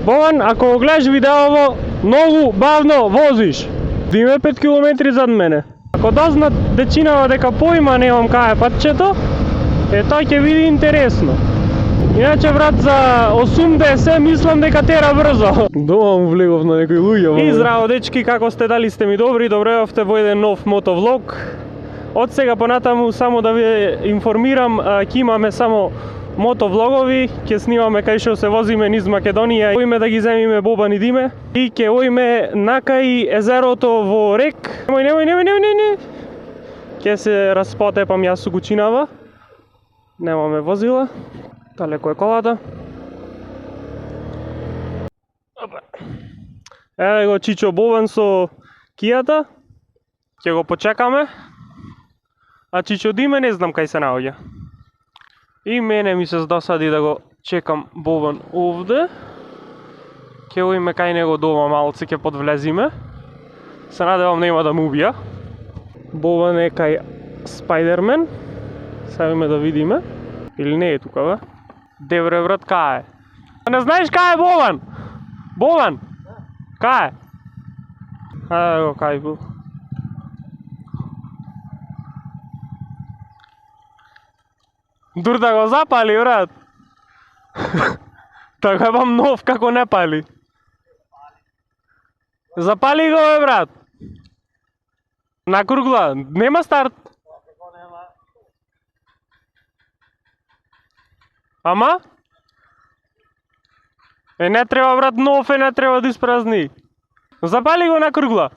Бован, ако го гледаш видеово, многу бавно возиш. Диме 5 км зад мене. Ако дознат дечинава дека поима немам кај патчето, тоа ќе биде интересно. Иначе брат, за 80 мислам дека тера брзо. Дома му влегов на некои луѓе. И здраво дечки, како сте, дали сте ми добри? Добре овте во еден нов мотовлог. Од сега понатаму само да ви информирам, ќе имаме само мотовлогови, ќе снимаме кај што се возиме низ Македонија. Оиме да ги земиме Бобан и Диме и ќе оиме накај езерото во Рек. Немој. Ќе се распотепам јас со кучинава. Немаме возила. Далеко е колата. Еве го Чичо Бован со кијата. Ќе го почекаме. А Чичо Диме не знам кај се наоѓа. И мене ми се досади да го чекам Бован овде. Ќе оиме кај него дома малце, ќе подвлезиме. Се надевам нема да му убија. Бован е кај Спајдермен. Сега име да видиме. Или не е тука, бе? Дебре, брат, кај е? Не знаеш кај е Бован? Бован? Кај е? Ајде го, кај бил? Дур да го запали, брат. Така бам нов, како не пали. Запали го, бе, брат. На кругла, нема старт. Ама? Не треба, брат, нов не треба да испразни. Запали го на кругла.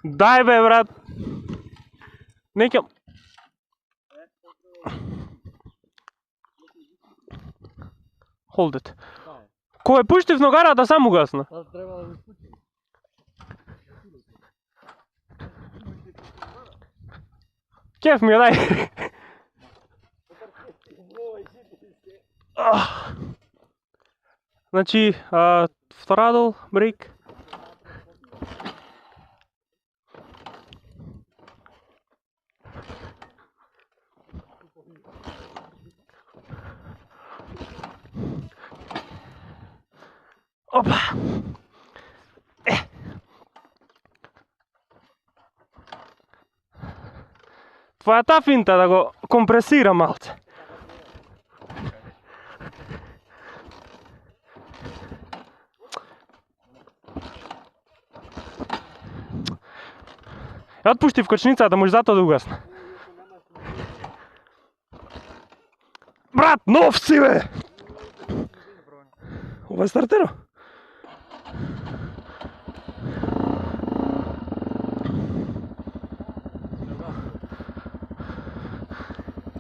Дај, бе, брат. Некам. Hold it. Кој пуштив ногарата, само гасна. Кеф ми е, дај. Значи, throttle, brake. Опа! Това е та финта, да го компресира малце. Ја отпушти вкочницата, може затоа да угасне. Брат, нов си, бе! Ова е стартеро?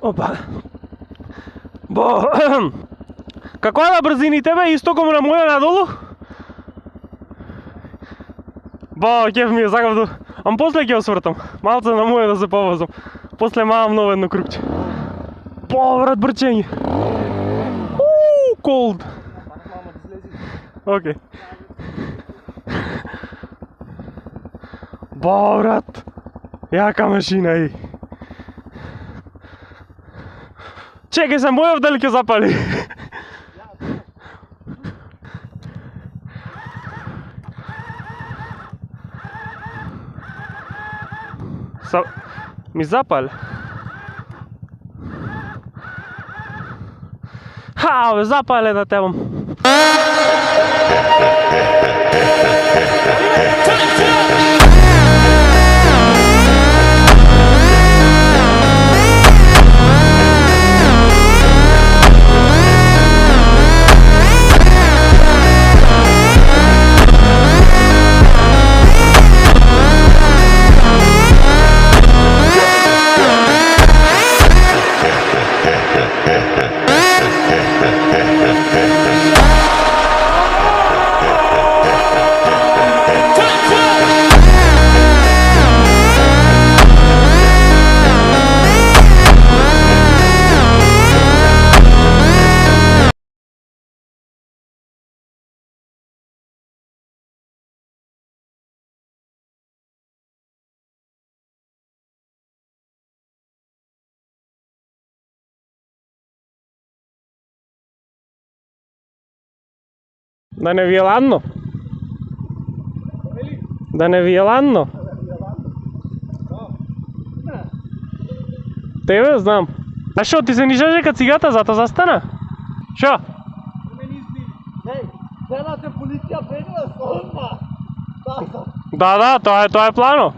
Опа. Бо, како е да брзините, бе, исто кому на моја надолу? Бо, кеф ми е, сакав да... Ам после ќе освртам, малце на моја да се повозам. После мавам ново едно крупче. Бо, брат, брчење. Cold. Окей. Бо, брат, јака машина, и. Чекај се, мојов дали ќе запали? Ми запали? Ха, бе, запале да тебам. Да не ви е ладно? Да не ви е ладно? Тебе знам. А шо, ти се нижаш дека цигата зато застана? Шо? Целата полиција бегла слободна. Да, тоа е плано.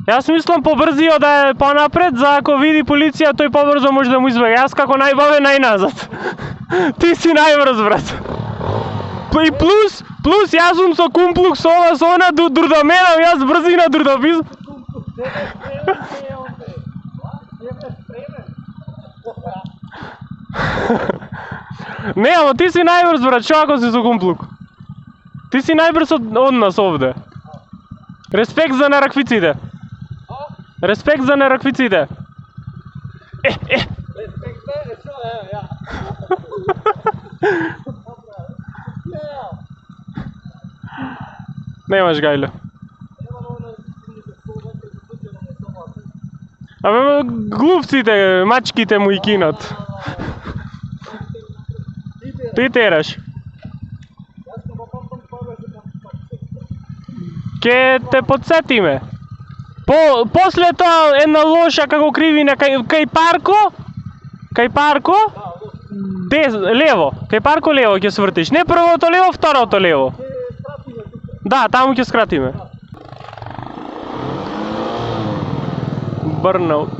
Јас мислам побрзио да е понапред, за ако види полиција тој побрзо може да му избега. Јас како најбаве најназад. Ти си најбрз, брат. И плюс јас сум со кумплук со ова со она дур да менам, јас брзина дур да бис. Не, ама ти си најбрз, брат, шо ако си со кумплук? Ти си најбрз од нас овде. Респект за нераквиците. Респект за нераквиците. Респект е шо, ја. Немаш гајле. Абе, глупците, мачките му и кинат. Ти тераш. Ке те подсетиме. После тоа една лоша како кривина кај парко, лево, кај парко лево ќе свртиш. Не првото лево, второто лево. Да, таму ќе скратиме. Burnout.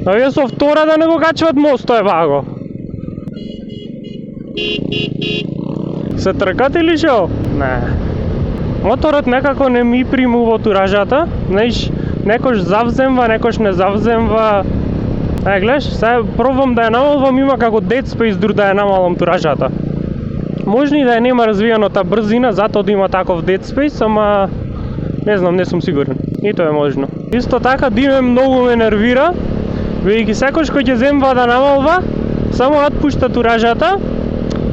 А вие со втора да не го качват мост, тој баго. Се тркат или шо? Не. Моторот некако не ми приму во туражата. Знаеш, некош завземва, некош не завземва. Гледаш, сега пробвам да ја намалвам, има како Dead Space дур да ја намалам туражата. Може и да ја нема развијано та брзина, затоа да има таков Dead Space, ама не знам, не сум сигурен. И тоа е можно. Исто така Диме многу ме нервира, бидејќи секош кој ќе земва да намалва, само отпушта туражата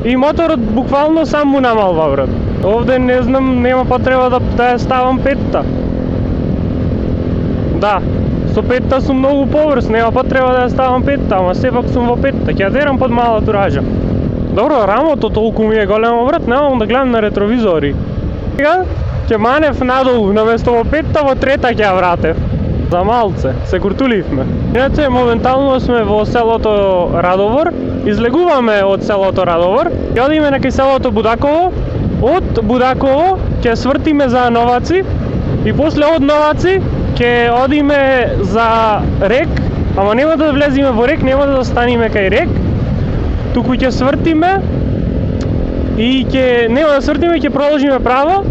и моторот буквално сам му намалва, брат. Овде не знам, нема потреба да ја ставам петта. Да, со петта сум многу побрз, нема потреба да ја ставам петта, ама сепак сум во петта, ќе ја дерам под мала туража. Добро, рамото толку ми е големо, брат, немам да гледам на ретровизори. Сега ќе манев надолу, наместо во петта, во трета ќе ја вратев. За малце, се куртуливме. Иначе, моментално сме во селото Радовор, излегуваме од селото Радовор и одиме на кај селото Будаково. Од Будаково ќе свртиме за Новаци и после од Новаци ќе одиме за Рек, ама нема да влезиме во Рек, нема да станиме кај Рек, туку ќе свртиме и нема да свртиме, ќе продолжиме право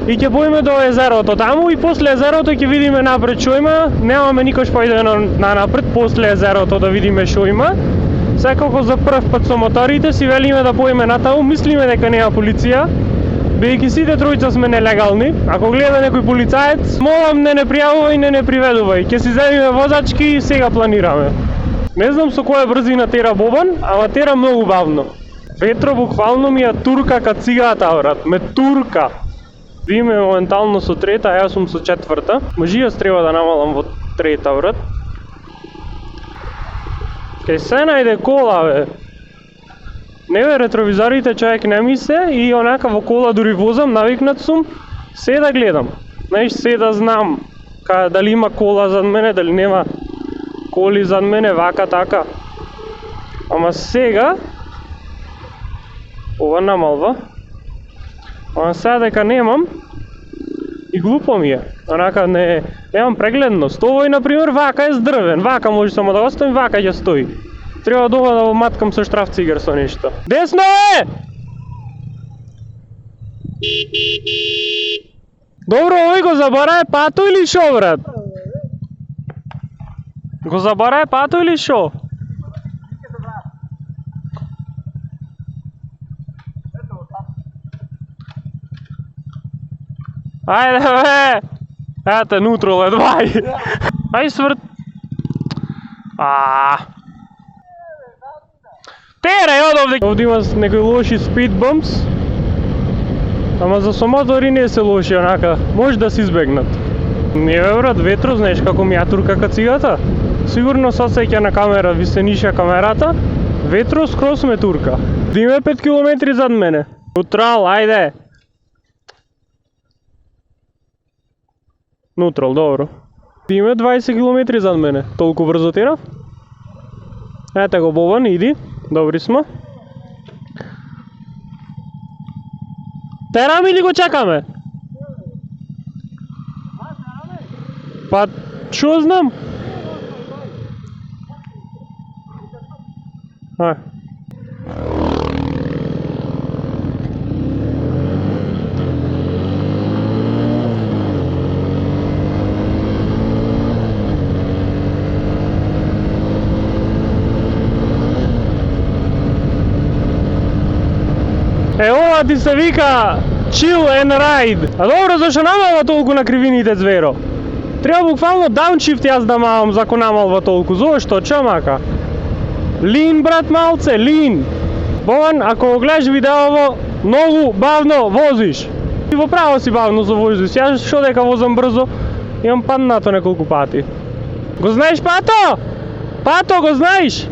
и ќе поиме до езерото таму и после езерото ќе видиме напред што има. Немаме никош поидено на напред после езерото да видиме што има. Секако за прв пат со моторите си велиме да поиме натаму, мислиме дека нема полиција, бидејќи сите тројца сме нелегални. Ако гледа некој полицаец, молам не пријавувај и не приведувај. Ќе си земиме возачки и сега планираме. Не знам со која брзина тера Бобан, ама тера многу бавно. Петро буквално ми ја турка кај цигата, брат, ме турка. Диме моментално со трета, а јас сум со четврта. Може јас треба да намалам во трета, брат. Кај се најде кола, бе. Не бе, ретровизорите човек не ми се и онака во кола дури возам, навикнат сум, се да гледам. Знаеш, се да знам дали има кола зад мене, дали нема коли зад мене, вака, така. Ама сега, ова намалва, ама сега дека немам, и глупо ми е. Онака немам прегледност. Овој, например, вака е здрвен, вака може само да оставим, вака ќе стои. Треба да го маткам со штрафцигер со нешто. Десно е! Добро, овој го забарае пато или шо, брат? Го забарае пато или шо? Ајде, бе! Ете, нутрол е, двај! Ај сврт! Терај од овде! Овде има некои лоши speed bumps. Ама за со мотори не се лоши, онака. Може да се избегнат. Не бе, брат, ветро, знаеш како ми ја турка кацигата? Сигурно сосеќа на камера, ви се ниша камерата. Ветро скрос ме турка. Диме 5 км зад мене. Нутрал, ајде. Нутрал, добро. Диме 20 км зад мене. Толку брзо терав? Ете го Бобан, иди. Добри смо. Терам или го чекаме? Па, шо знам? Ај. Ова ти се вика chill and ride. А добро, зашо намалва толку на кривините зверо? Треба буквално дауншифт јас да мавам за ако намалва толку. Зошто? Чамака? Лин, брат, малце, лин. Бован, ако го гледаш видеово, многу бавно возиш. И во право си бавно за возиш. Јас шо дека возам брзо, имам паднато неколку пати. Го знаеш Пато? Пато, го знаеш?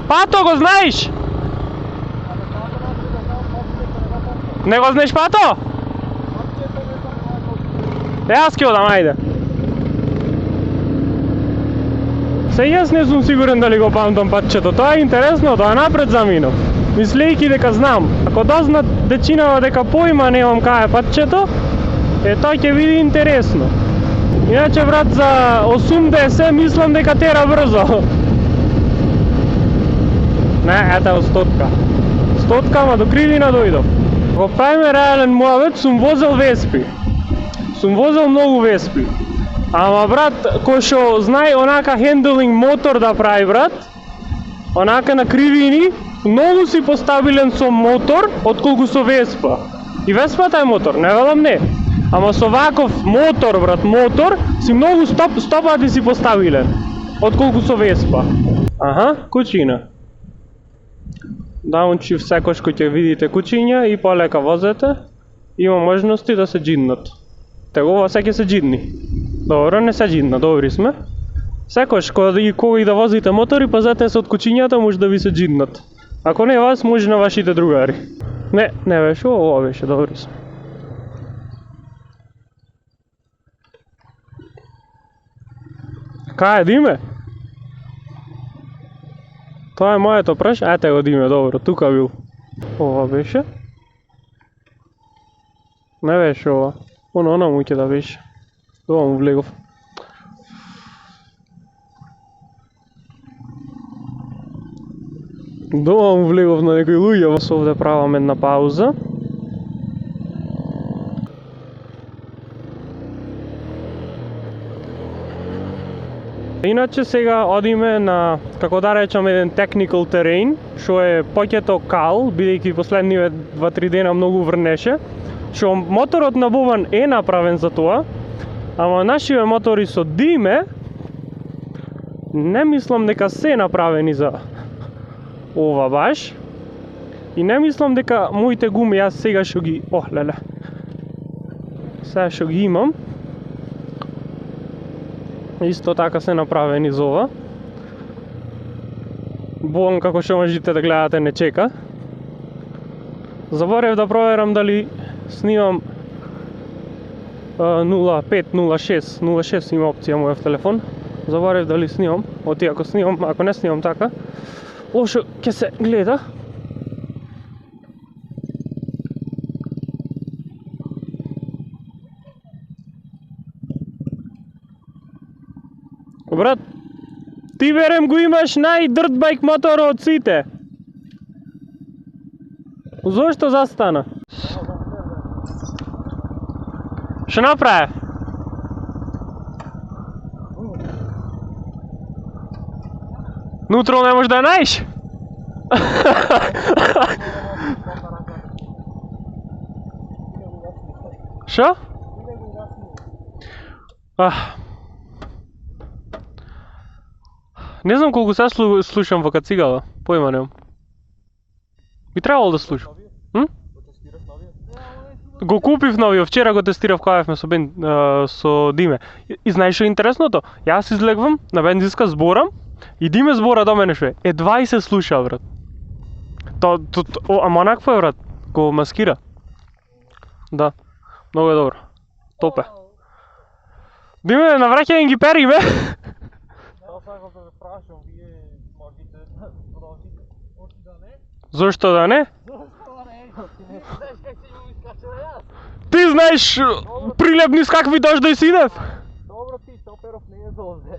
Пато, го знаеш? Не го знаеш Пато? Јас ќе одам, ајде. Се јас не сум сигурен дали го памтам патчето, тоа е интересно, тоа напред заминав. Мислејќи дека знам. Ако дознат дечинава дека поима немам кај е патчето, тоа ќе биде интересно. Иначе брат, за 80 мислам дека тера брзо. Не, ето стотка. Стотка, ама до кривина дојдов. Ако правиме реален муавет, сум возел Веспи. Сум возел многу Веспи. Ама брат, кој шо знај онака хендлинг мотор да прави брат, онака на кривини, многу си постабилен со мотор, отколку со Веспа. И Веспата е мотор, не велам не. Ама со ваков мотор, брат, мотор, си многу стопати си постабилен, отколку со Веспа. Аха, кучина. Дауншифт секој кој ќе видите кучиња и полека возете, има можности да се джиднат. Тегова се ќе се джидни. Добро, не се джидна, добри сме. Секој кога и да возите мотори, пазете се од кучињата, може да ви се джиднат. Ако не вас, може на вашите другари. Не беше, ова беше, добри сме. Кај е Диме? Тоа е моето праш, ете го Диме, добро, тука бил. Ова беше? Не беше ова. Она му ќе да беше. Ова му влегов. Дома му влегов на некои луѓе. Со овде правам една пауза. Иначе сега одиме на, како да речам, еден technical terrain, што е поќето кал, бидејќи последниве 2-3 дена многу врнеше, што моторот на Бован е направен за тоа, ама нашиве мотори со Диме, не мислам дека се направени за ова баш, и не мислам дека моите гуми, јас сега што ги, леле, сега што ги имам, исто така се направени за ова. Бован, како што можете да гледате, не чека. Заборев да проверам дали снимам 05, 06, 06 има опција мојов телефон. Заборев дали снимам, ако снимам, ако не снимам така, лошо ќе се гледа. Брат, ти верем го имаш најдртбајк мотор од сите. Зошто застана? Што направи? Нутро не можеш да ја најдеш? Што? Не знам колку се слушам во кацигала, појма немам. Би требало да слушам. Го купив новиот, вчера го тестирав кајавме со Диме. И знаеш што е интересното? Јас излегвам на бензинска, зборам и Диме збора до мене шве. 20 слуша, брат. Ама онакво е, брат. Го маскира. Да. Многу е добро. Топе. Диме, навраќај ги периме. Тоа сакам да ве прашам, вие можете продолжите. Очи да не? Зошто да не? Зошто не? Ти не знаеш как се ја искачува јас. Ти знаеш прилепни с какви дождој сидев? Добро ти, Топеров не е дозде.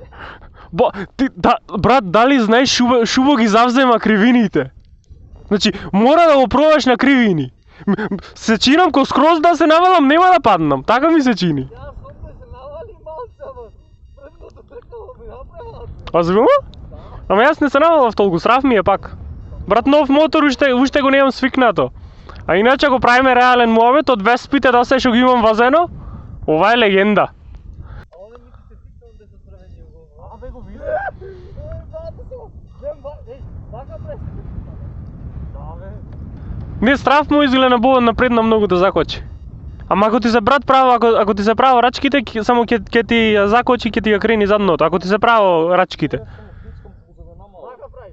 Брат, дали знаеш Шубо ги завзема кривините? Значи, мора да го пробаш на кривини. Се чинам ко скроз да се навалам, нема да паднам. Така ми се чини. Јас опре се навали малце, ама предното тркало ми направа. Озбилно? Ама јас не се навалав толку, срав ми е пак. Брат, нов мотор уште го немам свикнато. А иначе ако правиме реален муавет од Веспите до се што ги имам вазено, ова е легенда. А оне мислите фикнам да се сравнени го. Абе го виде? Бака пресите. Да бе. Не, страв му изгледа бован напред на многу да закочи. Ама ако ти се брат право, ако ти се право рачките, само ќе ти закочи, ќе ти ја крени задното. Ако ти се право рачките. Бака прави.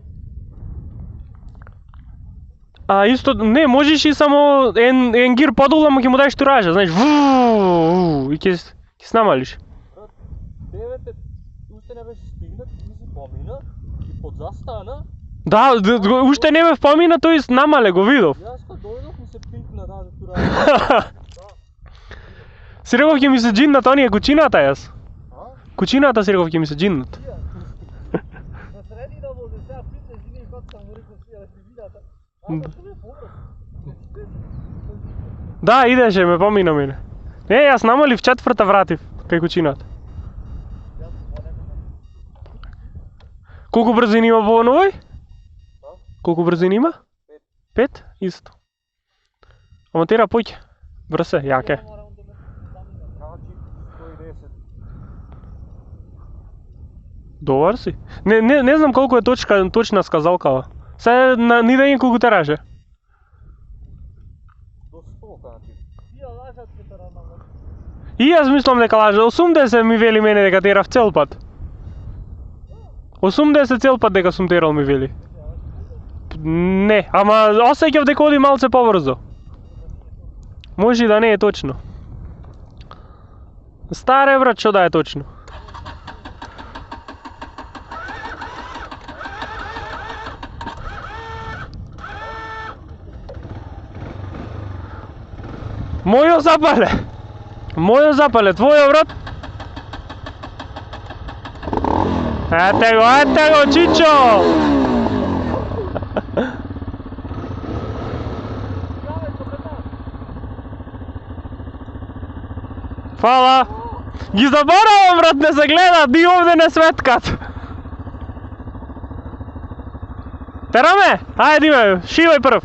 А исто, не, можеш и само ен гир подолу, ама ќе му даеш туража, знаеш, и ќе снамалиш. Девете, уште не беше стигнат, ми се помина и подзастана. Да, уште не ме помина, тој намале, го видов. Јас кога дојдов ми се пинкна даде туража. Си реков ќе ми се джиннат оние кучината јас. Кучината си реков ќе ми се джиннат. На средина возе сега питне жени кога сам му рекол си, си видата. Да, идеше, ме помина мене. Не, јас намалив четврта вратив кај кучината. Колку брзини има во новој? Колку брзини има? 5? Исто. Ама тера поќе. Брз е, јак е. Добар си. Не знам колку е точна сказалкава. Се ни да им колку тераже. До 100 кажи. Тие лажат ке таранама. И јас мислам дека лаже. 80 ми вели мене дека терав цел пат. 80 цел пат дека сум терал ми вели. Не, ама осеќав дека оди малце побрзо. Може и да не е точно. Старе брат, што да е точно. Мојо запале, твојо брат. Ете го, Чичо! Фала! Ги заборавам, брат, не се гледат, ни овде не светкат. Тераме? Ајде, Диме, шивај прв.